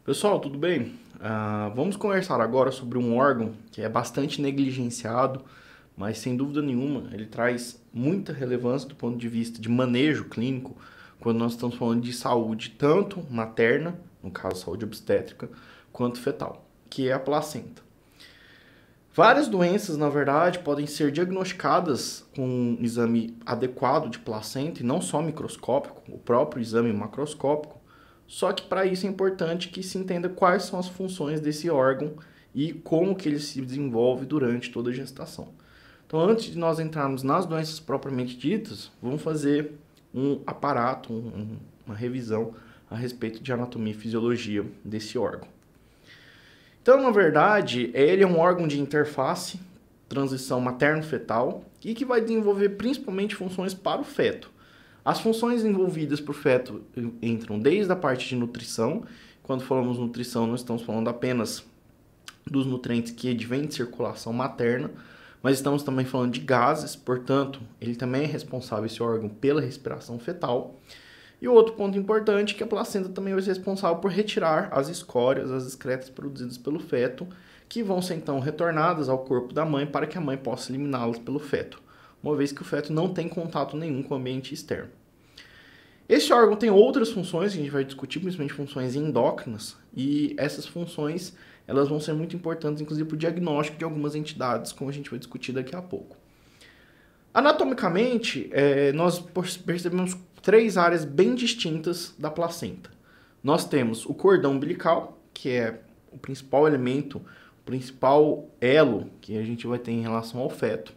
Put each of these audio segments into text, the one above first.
Pessoal, tudo bem? Vamos conversar agora sobre um órgão que é bastante negligenciado, mas sem dúvida nenhuma ele traz muita relevância do ponto de vista de manejo clínico quando nós estamos falando de saúde, tanto materna, no caso saúde obstétrica, quanto fetal, que é a placenta. Várias doenças, na verdade, podem ser diagnosticadas com um exame adequado de placenta, e não só microscópico, o próprio exame macroscópico. Só que para isso é importante que se entenda quais são as funções desse órgão e como que ele se desenvolve durante toda a gestação. Então, antes de nós entrarmos nas doenças propriamente ditas, vamos fazer um aparato, uma revisão a respeito de anatomia e fisiologia desse órgão. Então, na verdade, ele é um órgão de interface, transição materno-fetal, e que vai desenvolver principalmente funções para o feto. As funções envolvidas para o feto entram desde a parte de nutrição. Quando falamos nutrição, não estamos falando apenas dos nutrientes que advêm de circulação materna, mas estamos também falando de gases, portanto, ele também é responsável, esse órgão, pela respiração fetal. E o outro ponto importante é que a placenta também vai ser responsável por retirar as escórias, as excretas produzidas pelo feto, que vão ser então retornadas ao corpo da mãe para que a mãe possa eliminá-las pelo feto, uma vez que o feto não tem contato nenhum com o ambiente externo. Este órgão tem outras funções que a gente vai discutir, principalmente funções endócrinas, e essas funções elas vão ser muito importantes, inclusive para o diagnóstico de algumas entidades, como a gente vai discutir daqui a pouco. Anatomicamente, nós percebemos três áreas bem distintas da placenta. Nós temos o cordão umbilical, que é o principal elemento, o principal elo que a gente vai ter em relação ao feto.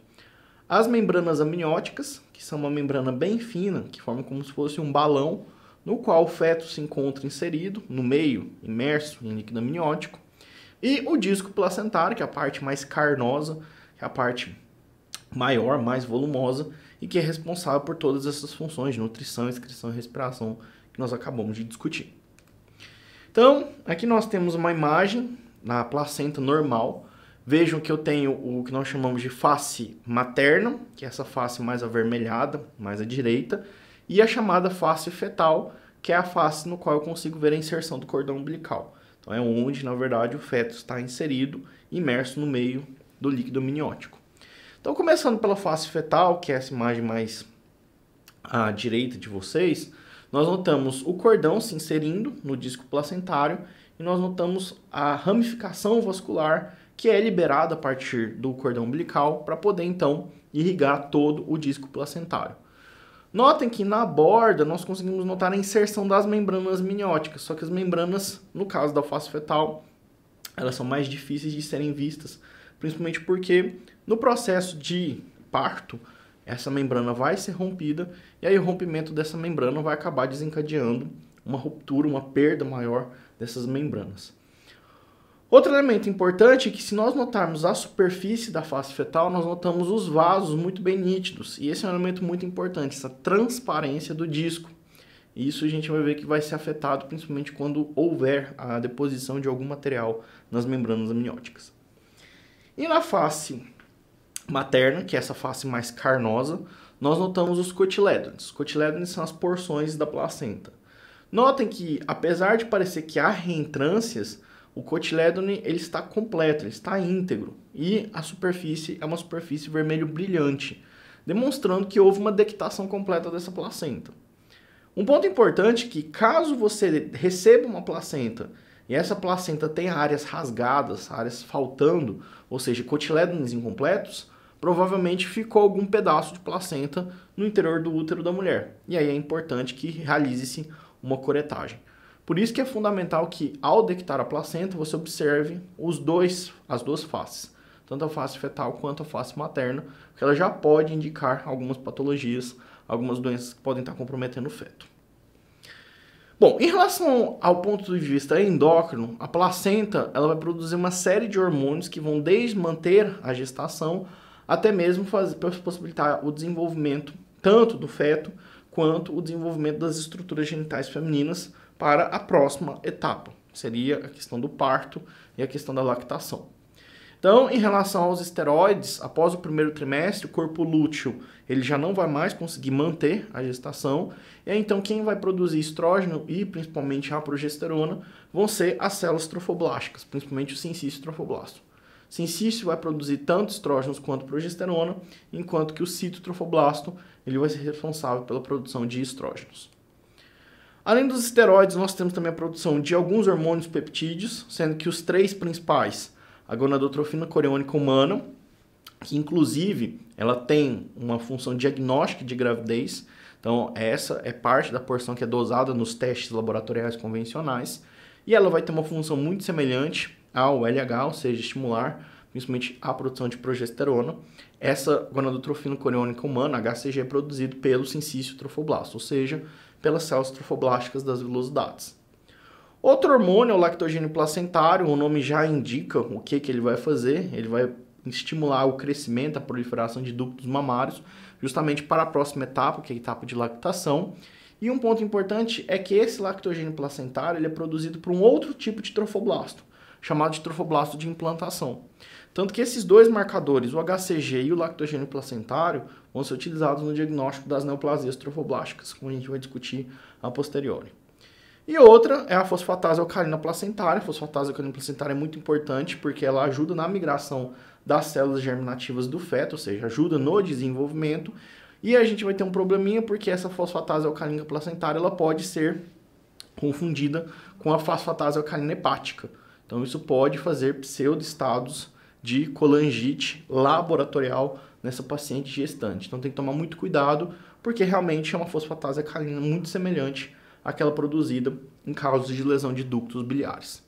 As membranas amnióticas, que são uma membrana bem fina, que forma como se fosse um balão, no qual o feto se encontra inserido, no meio, imerso em líquido amniótico. E o disco placentário, que é a parte mais carnosa, que é a parte maior, mais volumosa, e que é responsável por todas essas funções de nutrição, excreção e respiração que nós acabamos de discutir. Então, aqui nós temos uma imagem na placenta normal. Vejam que eu tenho o que nós chamamos de face materna, que é essa face mais avermelhada, mais à direita, e a chamada face fetal, que é a face no qual eu consigo ver a inserção do cordão umbilical. Então é onde, na verdade, o feto está inserido, imerso no meio do líquido amniótico. Então, começando pela face fetal, que é essa imagem mais à direita de vocês, nós notamos o cordão se inserindo no disco placentário e nós notamos a ramificação vascular que é liberada a partir do cordão umbilical para poder, então, irrigar todo o disco placentário. Notem que na borda nós conseguimos notar a inserção das membranas amnióticas, só que as membranas, no caso da face fetal, elas são mais difíceis de serem vistas, principalmente porque no processo de parto, essa membrana vai ser rompida e aí o rompimento dessa membrana vai acabar desencadeando uma ruptura, uma perda maior dessas membranas. Outro elemento importante é que se nós notarmos a superfície da face fetal, nós notamos os vasos muito bem nítidos. E esse é um elemento muito importante, essa transparência do disco. E isso a gente vai ver que vai ser afetado principalmente quando houver a deposição de algum material nas membranas amnióticas. E na face materna, que é essa face mais carnosa, nós notamos os cotilédones. Os cotilédones são as porções da placenta. Notem que, apesar de parecer que há reentrâncias, o cotilédone ele está completo, ele está íntegro. E a superfície é uma superfície vermelho brilhante, demonstrando que houve uma dectação completa dessa placenta. Um ponto importante é que, caso você receba uma placenta e essa placenta tenha áreas rasgadas, áreas faltando, ou seja, cotilédones incompletos, provavelmente ficou algum pedaço de placenta no interior do útero da mulher. E aí é importante que realize-se uma curetagem. Por isso que é fundamental que, ao dectar a placenta, você observe as duas faces, tanto a face fetal quanto a face materna, porque ela já pode indicar algumas patologias, algumas doenças que podem estar comprometendo o feto. Bom, em relação ao ponto de vista endócrino, a placenta ela vai produzir uma série de hormônios que vão desde manter a gestação até mesmo possibilitar o desenvolvimento tanto do feto quanto o desenvolvimento das estruturas genitais femininas para a próxima etapa, que seria a questão do parto e a questão da lactação. Então, em relação aos esteroides, após o primeiro trimestre, o corpo lúteo ele já não vai mais conseguir manter a gestação, e aí, então quem vai produzir estrógeno e principalmente a progesterona vão ser as células trofoblásticas, principalmente o sincício trofoblasto. O sincício vai produzir tanto estrógenos quanto progesterona, enquanto que o citotrofoblasto ele vai ser responsável pela produção de estrógenos. Além dos esteroides, nós temos também a produção de alguns hormônios peptídeos, sendo que os três principais, a gonadotrofina coriônica humana, que inclusive ela tem uma função diagnóstica de gravidez, então essa é parte da porção que é dosada nos testes laboratoriais convencionais, e ela vai ter uma função muito semelhante ao LH, ou seja, estimular principalmente a produção de progesterona. Essa gonadotrofina coriônica humana, HCG, é produzido pelo sincício trofoblasto, ou seja, pelas células trofoblásticas das vilosidades. Outro hormônio é o lactogênio placentário, o nome já indica o que ele vai fazer, ele vai estimular o crescimento, a proliferação de ductos mamários, justamente para a próxima etapa, que é a etapa de lactação. E um ponto importante é que esse lactogênio placentário ele é produzido por um outro tipo de trofoblasto, chamado de trofoblasto de implantação. Tanto que esses dois marcadores, o HCG e o lactogênio placentário, vão ser utilizados no diagnóstico das neoplasias trofoblásticas, como a gente vai discutir a posteriori. E outra é a fosfatase alcalina placentária. A fosfatase alcalina placentária é muito importante porque ela ajuda na migração das células germinativas do feto, ou seja, ajuda no desenvolvimento. E a gente vai ter um probleminha porque essa fosfatase alcalina placentária ela pode ser confundida com a fosfatase alcalina hepática. Então isso pode fazer pseudoestados de colangite laboratorial nessa paciente gestante. Então tem que tomar muito cuidado porque realmente é uma fosfatase alcalina muito semelhante àquela produzida em casos de lesão de ductos biliares.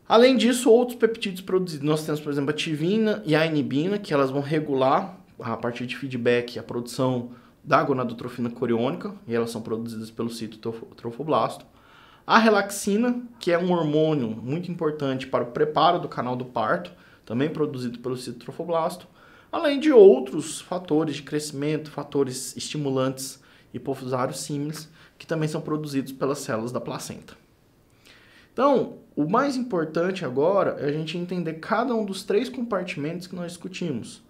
Além disso, outros peptídeos produzidos. Nós temos, por exemplo, a tivina e a inibina, que elas vão regular, a partir de feedback, a produção da gonadotrofina coriônica, e elas são produzidas pelo citotrofoblasto. A relaxina, que é um hormônio muito importante para o preparo do canal do parto, também produzido pelo citotrofoblasto, além de outros fatores de crescimento, fatores estimulantes hipofusários símiles, que também são produzidos pelas células da placenta. Então, o mais importante agora é a gente entender cada um dos três compartimentos que nós discutimos.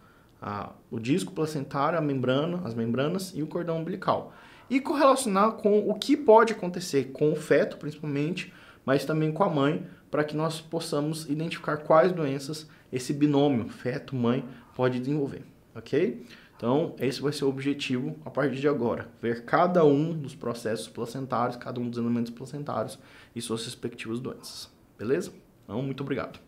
O disco placentário, a membrana, as membranas e o cordão umbilical. E correlacionar com o que pode acontecer com o feto, principalmente, mas também com a mãe, para que nós possamos identificar quais doenças esse binômio feto-mãe pode desenvolver, ok? Então, esse vai ser o objetivo a partir de agora, ver cada um dos processos placentários, cada um dos elementos placentários e suas respectivas doenças, beleza? Então, muito obrigado.